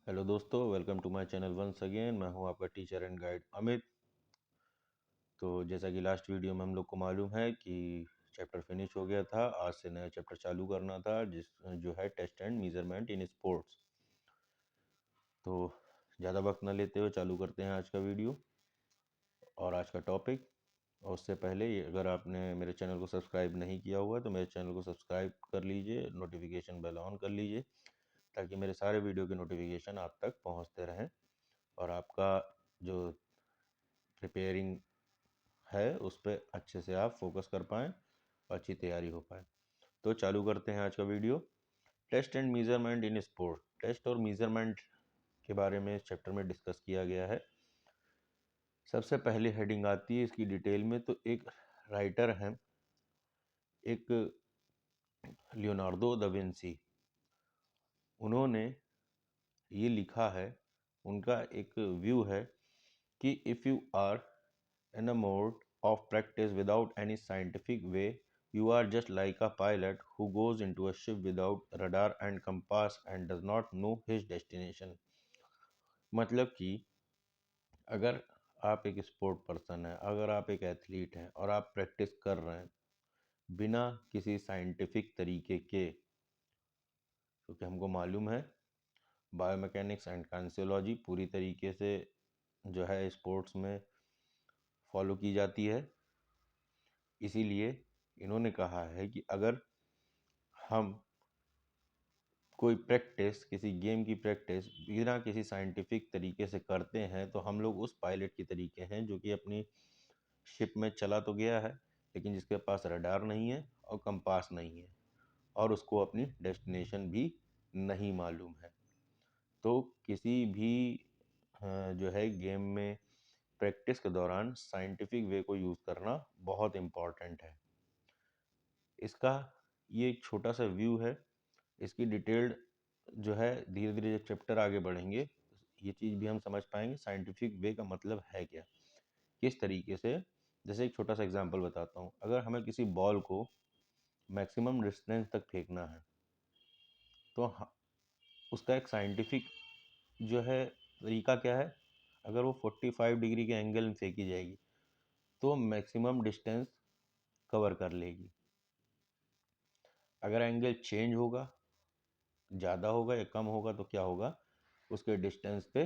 Hello दोस्तों, welcome to my channel once again. मैं हूं आपका टीचर एंड गाइड अमित। तो जैसा कि लास्ट वीडियो में हम लोग को मालूम है कि चैप्टर फिनिश हो गया था। आज से नया चैप्टर चालू करना था जिस जो है test and measurement in sports. तो ज़्यादा वक्त न लेते हुए चालू करते हैं आज का वीडियो और आज का टॉपिक। और उससे पहले अगर आपने मेरे चैनल को सब्सक्राइब नहीं किया हुआ है तो मेरे चैनल को सब्सक्राइब कर लीजिए, नोटिफिकेशन बेल ऑन कर लीजिए ताकि मेरे सारे वीडियो के नोटिफिकेशन आप तक पहुंचते रहें और आपका जो प्रिपेयरिंग है उस पर अच्छे से आप फोकस कर पाएँ और अच्छी तैयारी हो पाए। तो चालू करते हैं आज का video. Test and measurement in sport. Test और मेजरमेंट के बारे में इस चैप्टर में डिस्कस किया गया है। सबसे पहले हेडिंग आती है इसकी डिटेल में। तो एक राइटर हैं, एक लियोनार्डो दा विंसी, उन्होंने ये लिखा है, उनका एक व्यू है कि if you are in a mode of practice without any scientific way, you are just like a pilot who goes into a ship without radar and compass and does not know his destination। मतलब कि अगर आप एक sport person हैं, अगर आप एक athlete हैं और आप प्रैक्टिस कर रहे हैं बिना किसी साइंटिफिक तरीके के, क्योंकि हमको मालूम है बायोमैकेनिक्स एंड कांसियोलॉजी पूरी तरीके से जो है स्पोर्ट्स में फॉलो की जाती है। इसीलिए इन्होंने कहा है कि अगर हम कोई प्रैक्टिस, किसी गेम की प्रैक्टिस बिना किसी साइंटिफिक तरीके से करते हैं तो हम लोग उस पायलट की तरीके हैं जो कि अपनी शिप में चला तो गया है लेकिन जिसके पास रडार नहीं है और कंपास नहीं है और उसको अपनी डेस्टिनेशन भी नहीं मालूम है। तो किसी भी जो है गेम में प्रैक्टिस के दौरान साइंटिफिक वे को यूज़ करना बहुत इम्पॉर्टेंट है। इसका ये एक छोटा सा व्यू है। इसकी डिटेल्ड जो है धीरे धीरे जब चैप्टर आगे बढ़ेंगे ये चीज़ भी हम समझ पाएंगे साइंटिफिक वे का मतलब है क्या, किस तरीके से। जैसे एक छोटा सा एग्जांपल बताता हूँ। अगर हमें किसी बॉल को मैक्सिमम डिस्टेंस तक फेंकना है तो उसका एक साइंटिफिक जो है तरीका क्या है। अगर वो 45 डिग्री के एंगल में फेंकी जाएगी तो मैक्सिमम डिस्टेंस कवर कर लेगी। अगर एंगल चेंज होगा, ज़्यादा होगा या कम होगा तो क्या होगा, उसके डिस्टेंस पे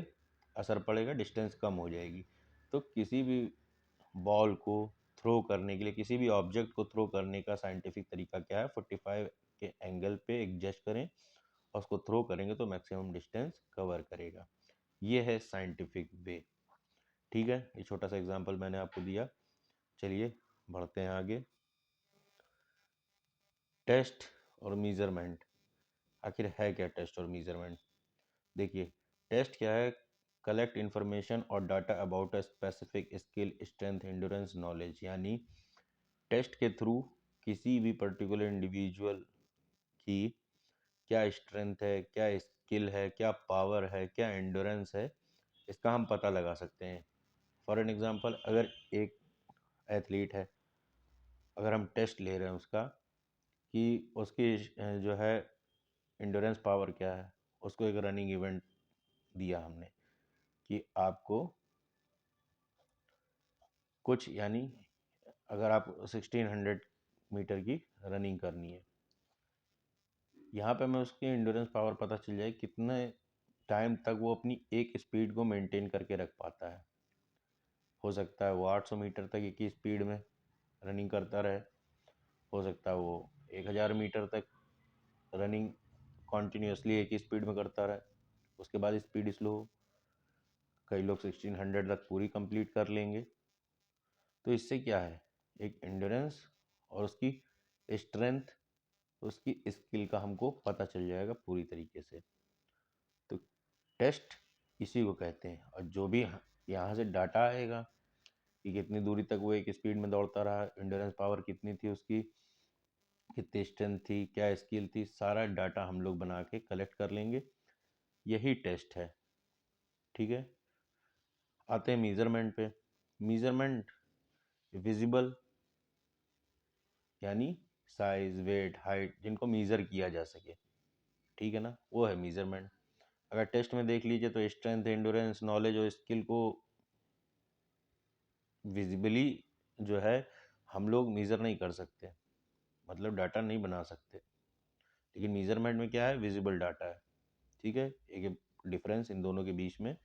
असर पड़ेगा, डिस्टेंस कम हो जाएगी। तो किसी भी बॉल को थ्रो करने के लिए, किसी भी ऑब्जेक्ट को थ्रो करने का साइंटिफिक तरीका क्या है, 45 के एंगल पे एक जस्ट करें और उसको थ्रो करेंगे तो मैक्सिमम डिस्टेंस कवर करेगा। ये है साइंटिफिक वे। ठीक है, ये छोटा सा एग्जांपल मैंने आपको दिया। चलिए बढ़ते हैं आगे। टेस्ट और मेज़रमेंट, आखिर है क्या टेस्ट और मेज़रमेंट। देखिए, टेस्ट क्या है, कलेक्ट इन्फॉर्मेशन और data about a specific skill, strength, endurance, knowledge. यानी टेस्ट के थ्रू किसी भी पर्टिकुलर इंडिविजुअल की क्या स्ट्रेंथ है, क्या स्किल है, क्या पावर है, क्या एंड्योरेंस है, इसका हम पता लगा सकते हैं। फॉर एन एग्जांपल, अगर एक एथलीट है, अगर हम टेस्ट ले रहे हैं उसका कि उसकी जो है एंड्योरेंस पावर क्या है, उसको एक रनिंग इवेंट दिया हमने कि आपको कुछ, यानी अगर आप 1600 मीटर की रनिंग करनी है, यहाँ पे मैं उसकी एंड्योरेंस पावर पता चल जाए कितने टाइम तक वो अपनी एक स्पीड को मेंटेन करके रख पाता है। हो सकता है वो 800 मीटर तक एक ही स्पीड में रनिंग करता रहे, हो सकता है वो 1000 मीटर तक रनिंग कॉन्टीन्यूसली एक ही स्पीड में करता रहे, उसके बाद स्पीड स्लो हो। कई लोग 1600 तक पूरी कंप्लीट कर लेंगे। तो इससे क्या है, एक एंड्योरेंस और उसकी स्ट्रेंथ, उसकी स्किल का हमको पता चल जाएगा पूरी तरीके से। तो टेस्ट इसी को कहते हैं। और जो भी यहाँ से डाटा आएगा कि कितनी दूरी तक वो एक स्पीड में दौड़ता रहा, एंड्योरेंस पावर कितनी थी उसकी, कितनी स्ट्रेंथ थी, क्या स्किल थी, सारा डाटा हम लोग बना के कलेक्ट कर लेंगे। यही टेस्ट है। ठीक है, आते हैं मीज़रमेंट पे। मीज़रमेंट विजिबल यानी साइज, वेट, हाइट जिनको मीज़र किया जा सके, ठीक है ना, वो है मीज़रमेंट। अगर टेस्ट में देख लीजिए तो स्ट्रेंथ, एंडोरेंस, नॉलेज और स्किल को विजिबली जो है हम लोग मेज़र नहीं कर सकते, मतलब डाटा नहीं बना सकते। लेकिन मेज़रमेंट में क्या है, विजिबल डाटा है। ठीक है, एक डिफरेंस इन दोनों के बीच में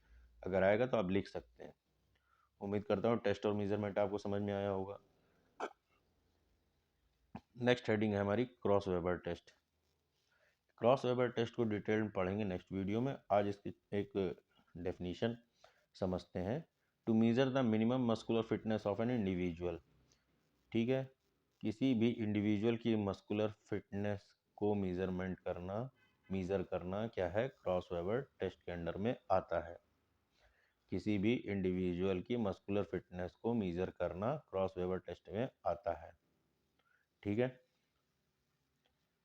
अगर आएगा तो आप लिख सकते हैं। उम्मीद करता हूँ टेस्ट और मेज़रमेंट आपको समझ में आया होगा। नेक्स्ट हेडिंग है हमारी Kraus Weber test. Kraus Weber test को डिटेल में पढ़ेंगे नेक्स्ट वीडियो में। आज इसकी एक डेफिनेशन समझते हैं। To measure the minimum muscular fitness of an individual. ठीक है, किसी भी इंडिविजुअल की मस्कुलर फिटनेस को मेज़र करना क्या है, क्रॉस वेबर टेस्ट के अंडर में आता है। किसी भी इंडिविजुअल की मस्कुलर फिटनेस को मेज़र करना क्रॉस वेबर टेस्ट में आता है। ठीक है,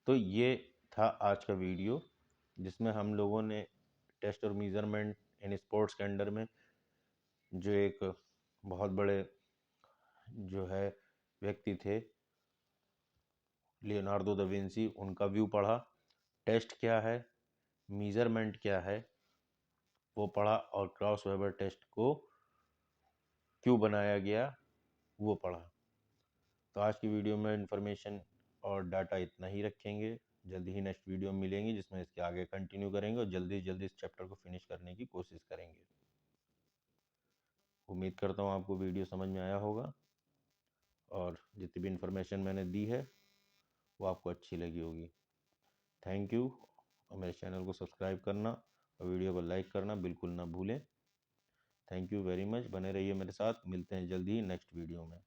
तो ये था आज का वीडियो जिसमें हम लोगों ने टेस्ट और मेज़रमेंट इन स्पोर्ट्स के अंडर में जो एक बहुत बड़े जो है व्यक्ति थे लियोनार्डो दा विंसी, उनका व्यू पढ़ा। टेस्ट क्या है, मेज़रमेंट क्या है वो पढ़ा, और क्रॉस वेबर टेस्ट को क्यों बनाया गया वो पढ़ा। तो आज की वीडियो में इंफॉर्मेशन और डाटा इतना ही रखेंगे। जल्दी ही नेक्स्ट वीडियो में मिलेंगे जिसमें इसके आगे कंटिन्यू करेंगे और जल्दी जल्दी इस चैप्टर को फिनिश करने की कोशिश करेंगे। उम्मीद करता हूँ आपको वीडियो समझ में आया होगा और जितनी भी इंफॉर्मेशन मैंने दी है वो आपको अच्छी लगी होगी। थैंक यू, और मेरे चैनल को सब्सक्राइब करना और वीडियो को लाइक करना बिल्कुल ना भूलें। थैंक यू वेरी मच, बने रहिए मेरे साथ। मिलते हैं जल्दी ही नेक्स्ट वीडियो में।